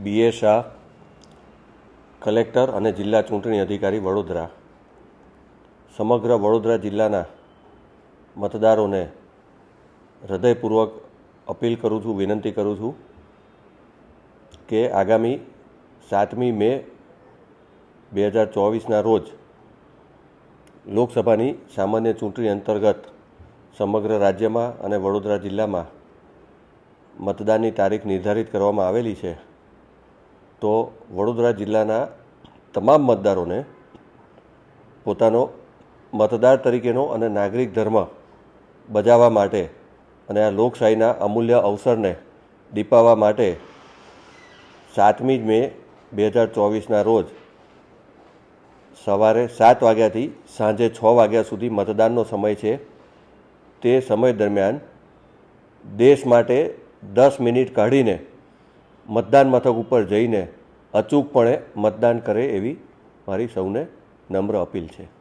BA Shah, collector અને જિલ્લા ચૂંટણી અધિકારી વડોદરા. સમગ્ર વડોદરા જિલ્લાના મતદારોને હૃદયપૂર્વક અપીલ કરું છું, વિનંતી કરું છું કે આગામી 7મી મે 2024ના રોજ લોકસભાની સામાન્ય ચૂંટણી અંતર્ગત સમગ્ર રાજ્યમાં અને વડોદરા જિલ્લામાં મતદાનની તારીખ નિર્ધારિત કરવામાં આવેલી છે. તો વડોદરા જિલ્લાના તમામ મતદારોને પોતાનો મતદાર તરીકેનો અને નાગરિક ધર્મ બજાવવા માટે અને આ લોકશાહીના અમૂલ્ય અવસરને દીપાવવા માટે 7મી મે 2024ના રોજ સવારે 7 વાગ્યાથી સાંજે 6 વાગ્યા સુધી મતદાનનો સમય છે. તે સમય દરમિયાન દેશ માટે 10 મિનિટ કાઢીને મતદાન મથક ઉપર જઈને અચૂકપણે મતદાન કરે એવી મારી સૌને નમ્ર અપીલ છે.